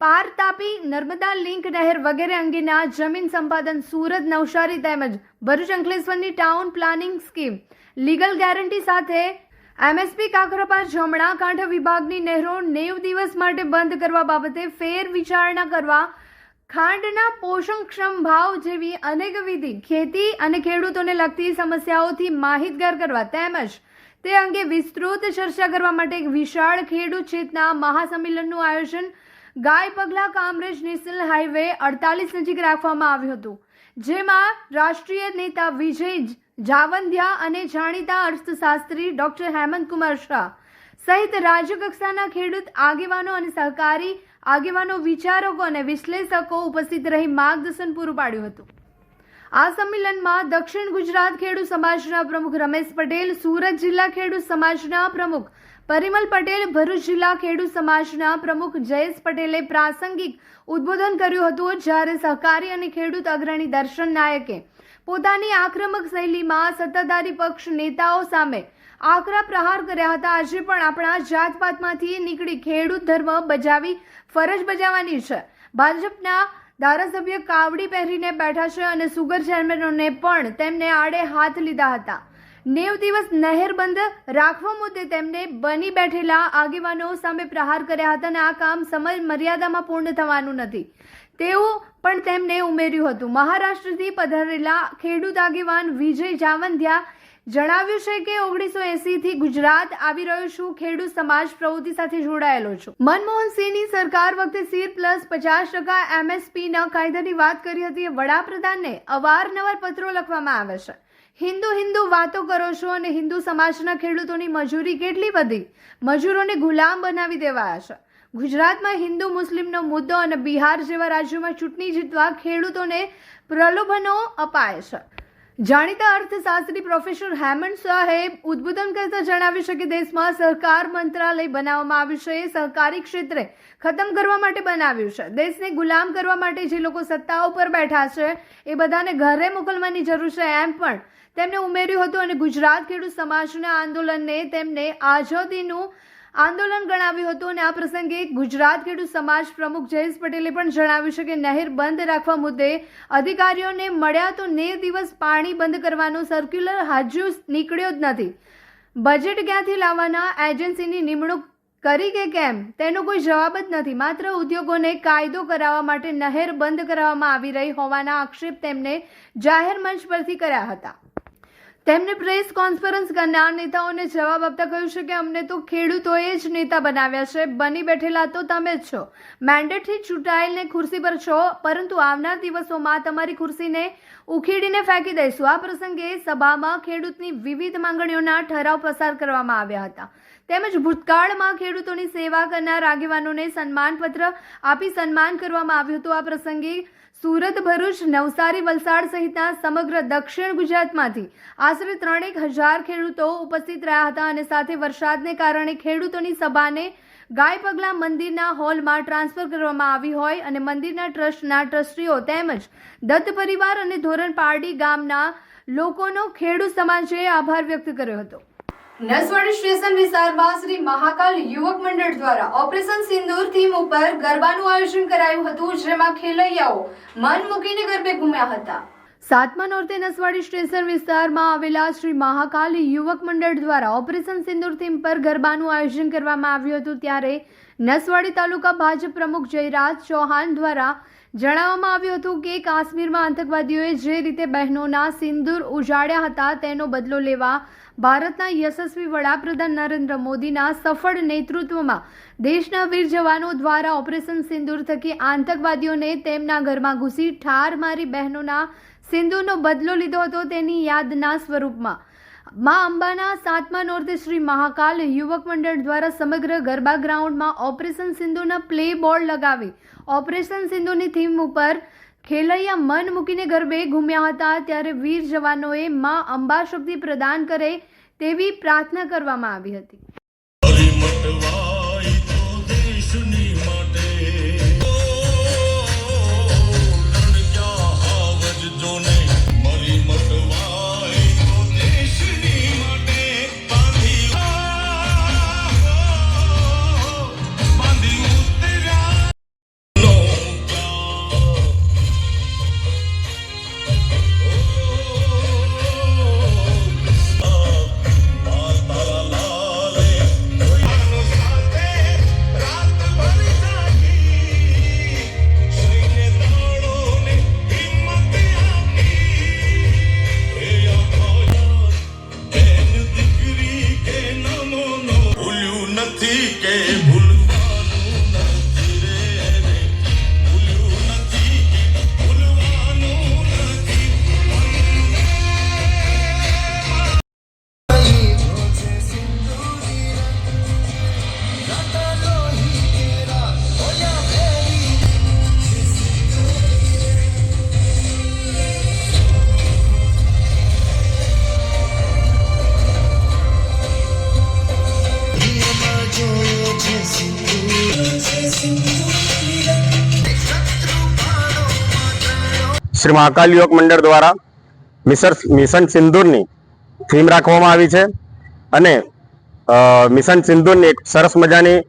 Par Tapi Narmada link નહેર વગેરે અંગેના જમીન સંપાદન, સુરત, નવસારી તેમજ ભરૂચ અંકલેશ્વરની town planning scheme, legal guarantee સાથે એમએસપી કાકરાપાર જમણા કાંઠા વિભાગની નહેરો 90 દિવસ માટે બંધ કરવા બાબતે ફેર વિચારણા કરવા, ખાંડના પોષણક્ષમ ભાવ જેવી અનેકવિધ ખેતી અને ખેડૂતોને લગતી સમસ્યાઓથી માહિતગાર કરવા તેમજ તે અંગે વિસ્તૃત ચર્ચા કરવા માટે એક વિશાળ ખેડૂત ચેતના મહાસંમેલનનું આયોજન ગાય પગલા કામરેજ નેશનલ હાઈવે 48 નજીક રાખવામાં આવ્યું હતું. જેમાં રાષ્ટ્રીય નેતા વિજય જાવંધિયા અને જાણીતા અર્થશાસ્ત્રી ડોક્ટર હેમંત કુમાર શાહ સહિત રાજ્યકક્ષાના ખેડૂત આગેવાનો અને સહકારી આગેવાનો, વિચારકો અને વિશ્લેષકો ઉપસ્થિત રહી માર્ગદર્શન પૂરું પાડ્યું હતું. આ સંમેલનમાં દક્ષિણ ગુજરાત ખેડૂત સમાજના પ્રમુખ રમેશ પટેલ, સુરત જિલ્લા ખેડૂત સમાજના પ્રમુખ પરિમલ પટેલ, ભરૂચ જિલ્લા ખેડૂત સમાજના પ્રમુખ જયેશ પટેલે પ્રાસંગિક ઉદ્બોધન કર્યું હતું. જ્યારે સહકારી અને ખેડૂત અગ્રણી દર્શન નાયકે પોતાની આક્રમક શૈલીમાં સત્તાધારી પક્ષ નેતાઓ સામે આકરા પ્રહાર કર્યા હતા. આજે પણ આપણા જાતપાતમાંથી નીકળી ખેડૂત ધર્મ બજાવી ફરજ બજાવવાની છે. ભાજપના ધારાસભ્ય કાવડી પહેરીને બેઠા છે અને સુગર ચેરમેનોને પણ તેમને આડે હાથ લીધા હતા. 90 દિવસ નહેર બંધ રાખવા મુદ્દે તેમને બની બેઠેલા આગેવાનો સામે પ્રહાર કર્યા હતા અને આ કામ સમય મર્યાદામાં પૂર્ણ થવાનું નથી તેવું પણ તેમણે ઉમેર્યું હતું. મહારાષ્ટ્રથી પધારેલા ખેડૂત આગેવાન વિજય જાવંધિયા જણાવ્યું છે કે 1980 થી ગુજરાત આવી રહ્યો છું, ખેડૂત સમાજ પ્રવૃત્તિ સાથે જોડાયેલો છું. મનમોહન સિંહની સરકાર વખતે $50% MSP ના કાયદાની વાત કરી હતી. વડાપ્રધાનને અવારનવાર પત્રો લખવામાં આવે છે. હિન્દુ વાતો કરો છો અને હિન્દુ સમાજના ખેડૂતોની મજૂરી કેટલી વધી, મજૂરોને ગુલામ બનાવી દેવાયા છે. ગુજરાતમાં હિન્દુ મુસ્લિમનો મુદ્દો અને બિહાર જેવા રાજ્યોમાં ચૂંટણી જીતવા ખેડૂતોને પ્રલોભનો અપાય છે. જાણીતા અર્થશાસ્ત્રી પ્રોફેસર હેમંત શાહે ઉદ્બોધન કરતા જણાવ્યું છે કે દેશમાં સહકાર મંત્રાલય બનાવવામાં આવ્યું છે. સહકારી ક્ષેત્રે ખતમ કરવા માટે બનાવ્યું છે. દેશને ગુલામ કરવા માટે જે લોકો સત્તા ઉપર બેઠા છે એ બધાને ઘરે મોકલવાની જરૂર છે એમ પણ તેમણે ઉમેર્યું હતું. અને ગુજરાત ખેડૂત સમાજના આંદોલનને તેમને આઝાદીનું આંદોલન ગણાવ્યું હતું. અને આ પ્રસંગે ગુજરાત ખેડૂત સમાજ પ્રમુખ જયેશ પટેલે પણ જણાવ્યું છે કે નહેર બંધ રાખવા મુદ્દે અધિકારીઓને મળ્યા તો 90 દિવસ પાણી બંધ કરવાનો સર્ક્યુલર હજુ નીકળ્યો જ નથી. બજેટ ક્યાંથી લાવવાના, એજન્સીની નિમણૂક કરી કે કેમ તેનો કોઈ જવાબ જ નથી. માત્ર ઉદ્યોગોને કાયદો કરાવવા માટે નહેર બંધ કરવામાં આવી રહી હોવાના આક્ષેપ તેમને જાહેર મંચ પરથી કર્યા હતા. તેમણે પ્રેસ કોન્ફરન્સ કરનાર નેતાઓને જવાબ આપતા કહ્યું છે કે અમને તો ખેડૂતોએ જ નેતા બનાવ્યા છે, બની બેઠેલા તો તમે જ છો. મેન્ડેટથી ચૂંટાયેલને ખુરશી પર છો, પરંતુ આવનાર દિવસોમાં તમારી ખુરશીને ઉખેડીને ફેંકી દઈશું. આ પ્રસંગે સભામાં ખેડૂતની વિવિધ માંગણીઓના ઠરાવ પસાર કરવામાં આવ્યા હતા. તેમજ ભૂતકાળમાં ખેડૂતોની સેવા કરનાર આગેવાનોને સન્માનપત્ર આપી સન્માન કરવામાં આવ્યું હતું. આ પ્રસંગે સુરત, ભરૂચ, નવસારી, વલસાડ સહિતના સમગ્ર દક્ષિણ ગુજરાતમાંથી આશરે 3,000 ખેડૂતો ઉપસ્થિત રહ્યા હતા. અને સાથે વરસાદને કારણે ખેડૂતોની સભાને ગાય પગલા મંદિરના હોલમાં ટ્રાન્સફર કરવામાં આવી હોય અને મંદિરના ટ્રસ્ટના ટ્રસ્ટીઓ તેમજ દત્ત પરિવાર અને ધોરણ પારડી ગામના લોકોનો ખેડૂત સમાજે આભાર વ્યક્ત કર્યો હતો. નસવાડી સ્ટેશન વિસ્તારમાં શ્રી મહાકાલ યુવક મંડળ દ્વારા ઓપરેશન સિંદૂર થીમ ઉપર ગરબાનું આયોજન કરાયું હતું, જેમાં ખેલૈયાઓ મન મૂકીને ગરબે ઘૂમ્યા હતા. 7મા નોરતે નસવાડી સ્ટેશન વિસ્તારમાં આવેલા શ્રી મહાકાલ યુવક મંડળ દ્વારા ઓપરેશન સિંદૂર થીમ પર ગરબાનું આયોજન કરવામાં આવ્યું હતું. ત્યારે નસવાડી તાલુકા ભાજપ પ્રમુખ જયરાજ ચૌહાણ દ્વારા જણાવવામાં આવ્યું હતું કે કાશ્મીરમાં આતંકવાદીઓએ જે રીતે બહેનોના સિંદૂર ઉજાડ્યા હતા તેનો બદલો લેવા ભારતના યશસ્વી વડાપ્રધાન નરેન્દ્ર મોદીના સફળ નેતૃત્વમાં દેશના વીર જવાનો દ્વારા ઓપરેશન સિંદૂર થકી આતંકવાદીઓને તેમના ઘરમાં ઘૂસી ઠાર મારી બહેનોના સિંદૂરનો બદલો લીધો હતો. તેની યાદના સ્વરૂપમાં મા અંબાના 7મા નોરતે શ્રી મહાકાલ યુવક મંડળ દ્વારા સમગ્ર ગરબા ગ્રાઉન્ડમાં ઓપરેશન સિંદૂરના પ્લે બોર્ડ લગાવી ઓપરેશન સિંદૂરની થીમ ઉપર ખેલૈયા મન મૂકીને ગરબે ઘૂમ્યા હતા. ત્યારે વીર જવાનોએ મા અંબા શક્તિ પ્રદાન કરે તેવી પ્રાર્થના કરવામાં આવી હતી. શ્રી મહાકાલ યુવક મંડળ દ્વારા મિશન સિંદૂરની થીમ રાખવામાં આવી છે અને મિશન સિંદૂરની એક સરસ મજાની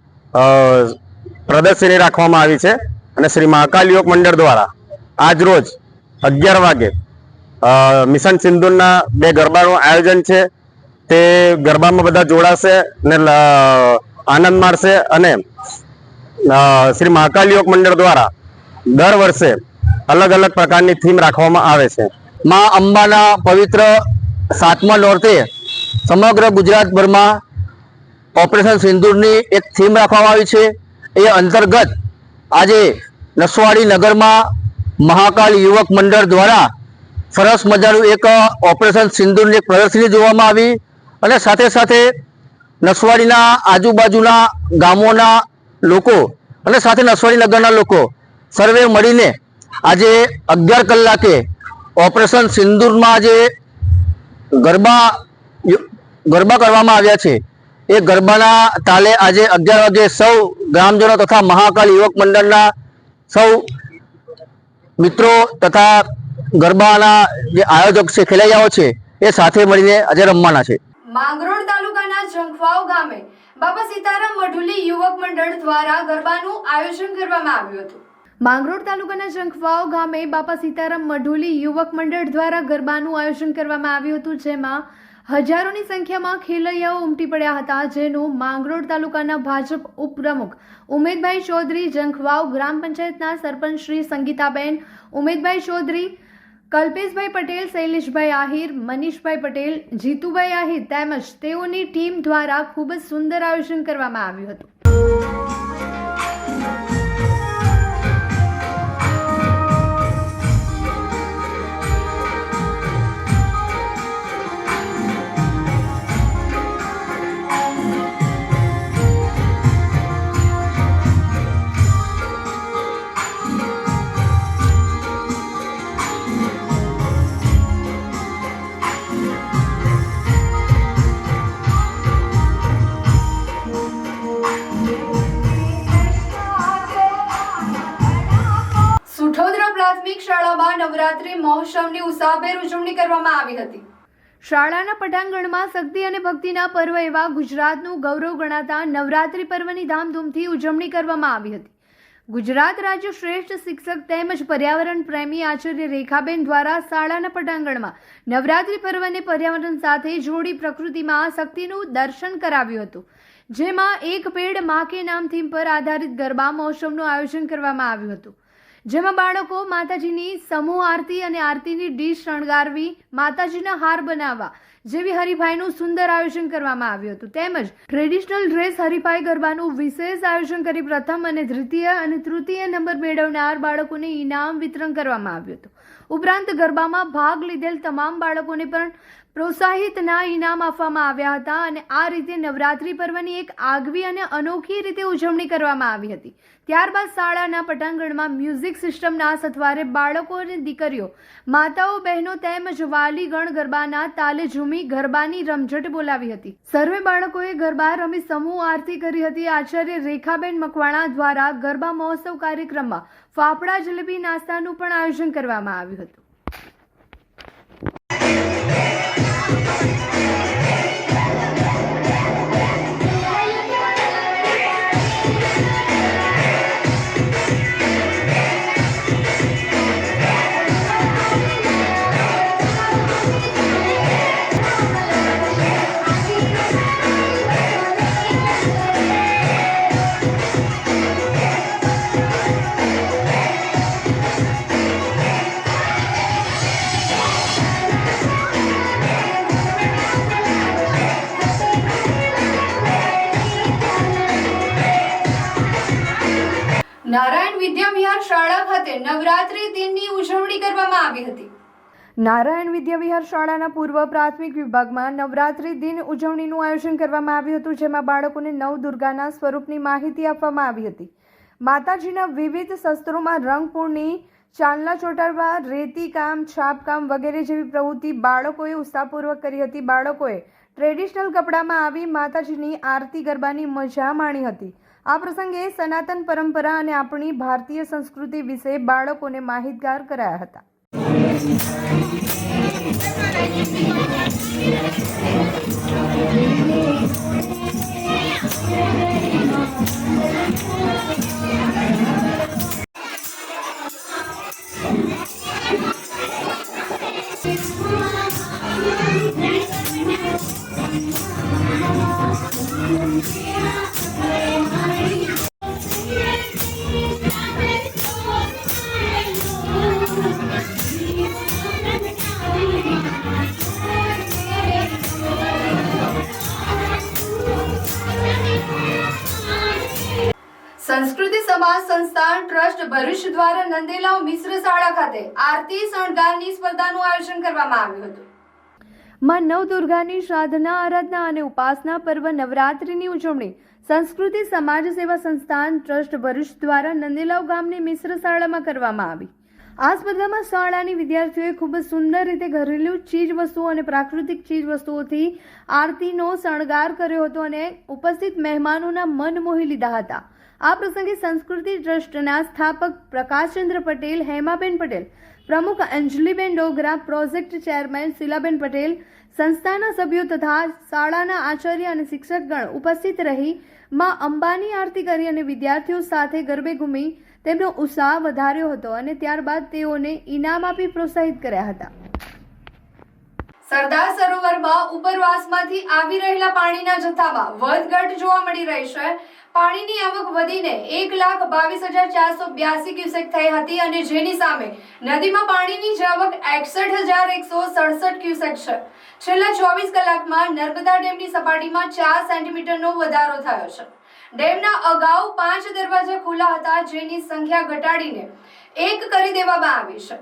પ્રદર્શની રાખવામાં આવી છે. અને શ્રી મહાકાલ યુવક મંડળ દ્વારા આજ રોજ 11 વાગે મિશન સિંદૂરના 2 ગરબાનું આયોજન છે. તે ગરબામાં બધા જોડાશે અને આનંદ માણશે અને શ્રી મહાકાલ યોગ મંડળ દ્વારા દર વર્ષે અલગ અલગ પ્રકારની થીમ રાખવામાં આવે છે. માં અંબાના પવિત્ર 7મા નોરતે સમગ્ર ગુજરાતભરમાં ઓપરેશન સિંદૂરની એક થીમ રાખવામાં આવી છે. એ અંતર્ગત આજે નસવાડી નગરમાં મહાકાલ યુવક મંડળ દ્વારા સરસ મજાનું એક ઓપરેશન સિંદૂરની એક પ્રદર્શની જોવામાં આવી અને સાથે સાથે નસવાડીના આજુબાજુના ગામોના લોકો અને સાથે નસવાડી નગરના લોકો સર્વે મળીને આજે 11 કલાકે ઓપરેશન સિંદૂરમાં જે ગરબા કરવામાં આવ્યા છે એ ગરબાના તાલે આજે 11 વાગે સૌ ગ્રામજનો તથા મહાકાલ યુવક મંડળના સૌ મિત્રો તથા ગરબાના જે આયોજક છે ખેલૈયાઓ છે એ સાથે મળીને આજે રમવાના છે. માંગરોળ તાલુકાના ઝંખવાવ ગામે બાપા સીતારામ મઢુલી યુવક મંડળ દ્વારા ગરબાનું આયોજન કરવામાં આવ્યું હતું. માંગરોળ તાલુકાના ઝંખવાવ ગામે બાપા સીતારામ મઢુલી યુવક મંડળ દ્વારા ગરબાનું આયોજન કરવામાં આવ્યું હતું, જેમાં હજારોની સંખ્યામાં ખેલૈયાઓ ઉમટી પડ્યા હતા, જેનું માંગરોળ તાલુકાના ભાજપ ઉપપ્રમુખ ઉમેદભાઈ ચૌધરી, ઝંખવાવ ગ્રામ પંચાયતના સરપંચ શ્રી સંગીતાબેન, ઉમેદભાઈ ચૌધરી, કલ્પેશભાઈ પટેલ, શૈલેષભાઈ આહિર, મનીષભાઈ પટેલ, જીતુભાઈ આહિર તેમજ તેઓની ટીમ દ્વારા ખૂબ જ સુંદર આયોજન કરવામાં આવ્યું હતું. પ્રાથમિક શાળામાં નવરાત્રી મહોત્સવની ઉત્સાહભેર ઉજવણી કરવામાં આવી હતી. શાળાના પટાંગણમાં શક્તિ અને ભક્તિના પર્વ એવા ગુજરાતનું ગૌરવ ગણાતા નવરાત્રી પર્વની ધામધૂમથી ઉજવણી કરવામાં આવી હતી. ગુજરાત રાજ્ય શ્રેષ્ઠ શિક્ષક તેમજ પર્યાવરણ પ્રેમી આચાર્ય રેખાબેન દ્વારા શાળાના પટાંગણમાં નવરાત્રી પર્વને પર્યાવરણ સાથે જોડી પ્રકૃતિમાં શક્તિનું દર્શન કરાવ્યું હતું, જેમાં એક પેડ માં કે નામ થીમ પર આધારિત ગરબા મહોત્સવનું આયોજન કરવામાં આવ્યું હતું, જેમાં બાળકો માતાજીની સમૂહ આરતી અને આરતીની ડીશ શણગારવી, માતાજીના હાર બનાવવા જેવી હરીફાઈનું સુંદર આયોજન કરવામાં આવ્યું હતું, તેમજ ટ્રેડિશનલ ડ્રેસ હરીફાઈ ગરબાનું વિશેષ આયોજન કરી પ્રથમ અને દ્વિતીય અને તૃતીય નંબર મેળવનાર બાળકોને ઇનામ વિતરણ કરવામાં આવ્યું હતું. ઉપરાંત ગરબામાં ભાગ લીધેલ તમામ બાળકોને પણ પ્રોત્સાહિતના ઇનામ આપવામાં આવ્યા હતા અને આ રીતે નવરાત્રી પર્વની એક આગવી અને અનોખી રીતે ઉજવણી કરવામાં આવી હતી. ત્યારબાદ શાળાના પટાંગણમાં મ્યુઝિક સિસ્ટમના સથવારે બાળકો અને દીકરીઓ, માતાઓ, બહેનો તેમજ વાલીગણ ગરબાના તાલે ઝૂમી ગરબાની રમઝટ બોલાવી હતી. સર્વે બાળકોએ ગરબા રમી સમૂહ આરતી કરી હતી. આચાર્ય રેખાબેન મકવાણા દ્વારા ગરબા મહોત્સવ કાર્યક્રમમાં ફાફડા, જલેબી, નાસ્તાનું પણ આયોજન કરવામાં આવ્યું હતું. નારાયણ વિદ્યા વિહાર શાળા ખાતે નવરાત્રી દિનની ઉજવણી કરવામાં આવી હતી. નારાયણ વિદ્યા વિહાર શાળાના પૂર્વ પ્રાથમિક વિભાગમાં નવરાત્રી દિન ઉજવણીનું આયોજન કરવામાં આવ્યું હતું, જેમાં બાળકોને નવદુર્ગાના સ્વરૂપની માહિતી આપવામાં આવી હતી. માતાજીના વિવિધ શસ્ત્રોમાં રંગપૂર્ણી, ચાંદલા ચોંટાડવા, રેતી કામ, છાપકામ વગેરે જેવી પ્રવૃત્તિ બાળકોએ ઉત્સાહપૂર્વક કરી હતી. બાળકોએ ટ્રેડિશનલ કપડામાં આવી માતાજીની આરતી ગરબાની મજા માણી હતી. આ પ્રસંગે સનાતન પરંપરા અને આપણી ભારતીય સંસ્કૃતિ વિશે બાળકોને માહિતગાર કરાયા હતા. સંસ્કૃતિ સમાજ સંસ્થાન ટ્રસ્ટ ભરૂચ દ્વારા નંદેલાવ મિશ્ર શાળા ખાતે આરતી શણગારની સ્પર્ધાનું આયોજન કરવામાં આવ્યું હતું। માં નવદુર્ગાની સાધના આરાધના અને ઉપાસના પર્વ નવરાત્રિની ઉજવણી સંસ્કૃતિ સમાજ સેવા સંસ્થાન ટ્રસ્ટ ભરૂચ દ્વારા નંદેલાવ ગામની મિશ્ર શાળામાં કરવામાં આવી। આ સ્પર્ધામાં શાળાની વિદ્યાર્થીઓએ ખૂબ જ સુંદર રીતે ઘરેલું ચીજ વસ્તુઓ અને પ્રાકૃતિક ચીજ વસ્તુઓથી આરતીનો શણગાર કર્યો હતો અને ઉપસ્થિત મહેમાનોના મન મોહી લીધા હતા। આ પ્રસંગે સંસ્કૃતિ ટ્રસ્ટના સ્થાપક પ્રકાશચંદ્ર પટેલ, હેમાબેન પટેલ, પ્રમુખ અંજલિબેન ડોગરા, પ્રોજેક્ટ ચેરમેન શીલાબેન પટેલ, સંસ્થાના સભ્યો તથા શાળાના આચાર્ય અને શિક્ષકગણ ઉપસ્થિત રહી માં અંબાની આરતી કરી અને વિદ્યાર્થીઓ સાથે ગરબે ઘૂમી તેમનો ઉત્સાહ વધાર્યો હતો અને ત્યારબાદ તેઓને ઇનામ આપી પ્રોત્સાહિત કર્યા હતા। સરદાર સરોવરમાં ઉપરવાસમાંથી આવી રહેલા પાણીના જથ્થામાં વધઘટ જોવા મળી રહી છે। પાણીની આવક વધીને 1,22,482 ક્યુસેક થઈ હતી અને જેની સામે નદીમાં પાણીની જ આવક 61,167 ક્યુસેક છે। છેલ્લા 24 કલાકમાં નર્મદા ડેમની સપાટીમાં 4 સેન્ટીમીટરનો વધારો થયો છે। ડેમના અગાઉ 5 દરવાજા ખુલ્લા હતા, જેની સંખ્યા ઘટાડીને 1 કરી દેવામાં આવી છે।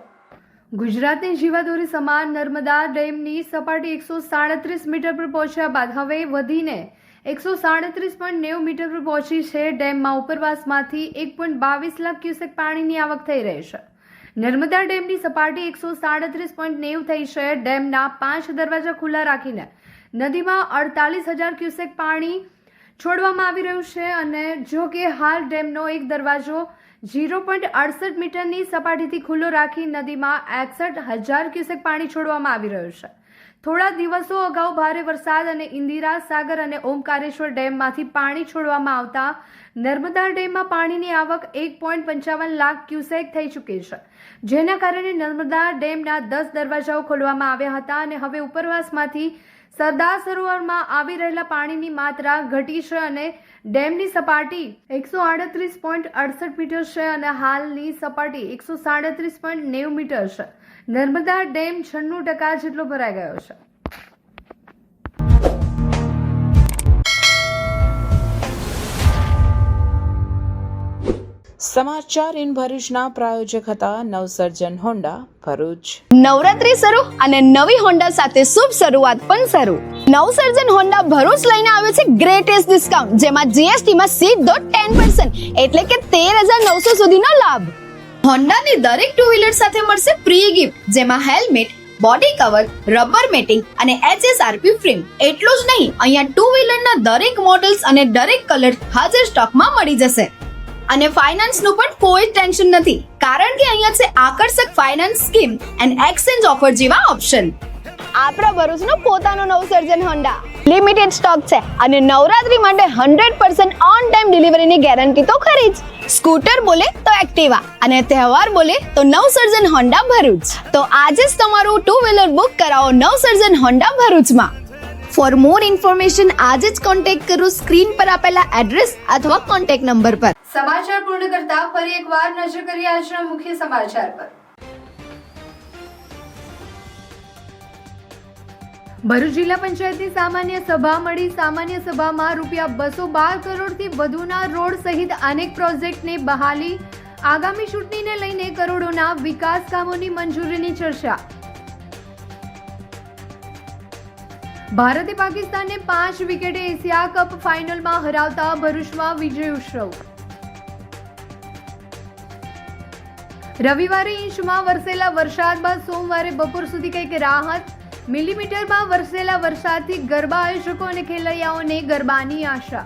ગુજરાતની જીવાદોરી સમાન નર્મદા ડેમની સપાટી 137 મીટર પર પહોંચ્યા બાદ હવે વધીને 137.90 મીટર પર પહોંચી છે। ડેમમાં ઉપરવાસમાંથી 1.22 લાખ ક્યુસેક પાણીની આવક થઈ રહી છે। નર્મદા ડેમની સપાટી 137.90 થઈ છે। ડેમના 5 દરવાજા ખુલ્લા રાખીને નદીમાં 48,000 ક્યુસેક પાણી છોડવામાં આવી રહ્યું છે અને જો કે હાલ ડેમનો એક દરવાજો 0.68 મીટરની સપાટીથી ખુલ્લો રાખી નદીમાં 61,000 ક્યુસેક પાણી છોડવામાં આવી રહ્યું છે। થોડા દિવસો અગાઉ ભારે વરસાદ અને ઇન્દિરા સાગર અને ઓમકારેશ્વર ડેમમાંથી પાણી છોડવામાં આવતા નર્મદા ડેમમાં પાણીની આવક 1.55 લાખ ક્યુસેક થઈ ચૂકી છે, જેના કારણે નર્મદા ડેમના 10 દરવાજાઓ ખોલવામાં આવ્યા હતા અને હવે ઉપરવાસમાંથી સરદાર સરોવરમાં આવી રહેલા પાણીની માત્રા ઘટી છે અને ડેમની સપાટી 138.68 મીટર છે અને હાલની સપાટી 137.90 મીટર છે। નર્મદા ડેમ 96% જેટલો ભરાઈ ગયો છે। સમાચાર ઇન ભરૂચના પ્રાયોજક હતા નવસર્જન હોન્ડા ભરૂચ। નવરાત્રી શરૂ અને નવી હોન્ડા સાથે શુભ શરૂઆત પણ શરૂ। નવસર્જન હોન્ડા ભરૂચ લઈને આવ્યો છે ગ્રેટેસ્ટ ડિસ્કાઉન્ટ, જેમાં જીએસટી માં સીધો 10% એટલે કે 13,900 સુધીનો લાભ। હોન્ડાની દરેક ટુ વ્હીલર સાથે મળશે ફ્રી ગિફ્ટ, જેમાં helmet, body cover, rubber matting અને HSRP ફ્રેમ। એટલું જ નહીં, અહીંયા ટુ વ્હીલરના દરેક મોડલ્સ અને દરેક કલર હાજર સ્ટોકમાં મળી જશે અને ફાઇનાન્સનું પણ કોઈ ટેન્શન નથી, કારણ કે અહીંયા છે આકર્ષક finance scheme and exchange offer જેવા ઓપ્શન। આપણા ભરૂચનો પોતાનો નવસર્જન હોન્ડા લિમિટેડ સ્ટોક છે અને નવરાત્રી માટે 100% ઓન ટાઈમ ડિલિવરીની ગેરંટી તો ખરી જ। સ્કૂટર બોલે તો એક્ટિવા અને તહેવાર બોલે તો નવસર્જન હોન્ડા ભરૂચ। તો આજે જ તમારું ટુ વ્હીલર બુક કરાવો નવસર્જન હોન્ડા ભરૂચમાં। ફોર મોર ઇન્ફોર્મેશન આજે જ કોન્ટેક્ટ કરો સ્ક્રીન પર આપેલા એડ્રેસ અથવા કોન્ટેક્ટ નંબર પર। સમાચાર પૂર્ણ કરતા ફરી એકવાર નજર કરીએ આજના મુખ્ય સમાચાર પર। ભરૂચ જિલ્લા પંચાયતની સામાન્ય સભા મળી। સામાન્ય સભામાં ₹212 કરોડથી વધુના રોડ સહિત અનેક પ્રોજેક્ટને બહાલી। આગામી ચૂંટણીને લઈને કરોડોના વિકાસ કામોની મંજૂરીની ચર્ચા। ભારતે પાકિસ્તાનને 5 વિકેટે એશિયા કપ ફાઇનલમાં હરાવતા ભરૂચમાં વિજય ઉત્સવ। રવિવારે ઇંચમાં વરસેલા વરસાદ બાદ સોમવારે બપોર સુધી કંઈક રાહત। મિલીમીટરમાં વરસેલા વરસાદથી ગરબા આયોજકો અને ખેલૈયાઓને ગરબાની આશા।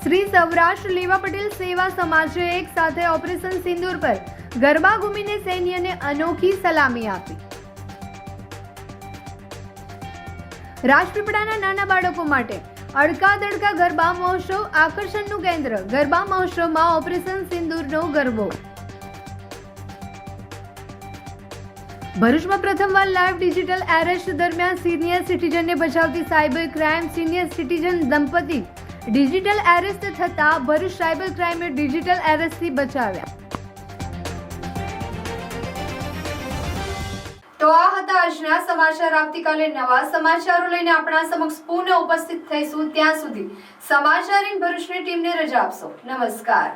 શ્રી સૌરાષ્ટ્ર લેવા પટેલ સેવા સમાજે એક સાથે ઓપરેશન સિંદૂર પર ગરબા ઘૂમીને સૈન્યને અનોખી સલામી આપી। રાજપીપળાના નાના બાળકો માટે અડકા દડકા ગરબા મહોત્સવ આકર્ષણનું કેન્દ્ર। ગરબા મહોત્સવમાં ઓપરેશન સિંદૂરનો ગરબો। ભરૂચમાં પ્રથમવાર લાઈવ ડિજિટલ એરેસ્ટ દરમિયાન સિનિયર સિટીઝનને બચાવતી સાયબર ક્રાઇમ સિનિયર સિટીઝન દંપતી ડિજિટલ એરેસ્ટ થતા ભરૂચ સાયબર ક્રાઇમે ડિજિટલ એરેસ્ટથી બચાવ્યા. તો આ હતા આજના સમાચાર. આવતીકાલે નવા સમાચારો લઈને આપણા સમક્ષ પુનઃ ઉપસ્થિત થઈશું. ત્યાં સુધી સમાચાર ઇન ભરૂચની ટીમને રજા આપશો. નમસ્કાર.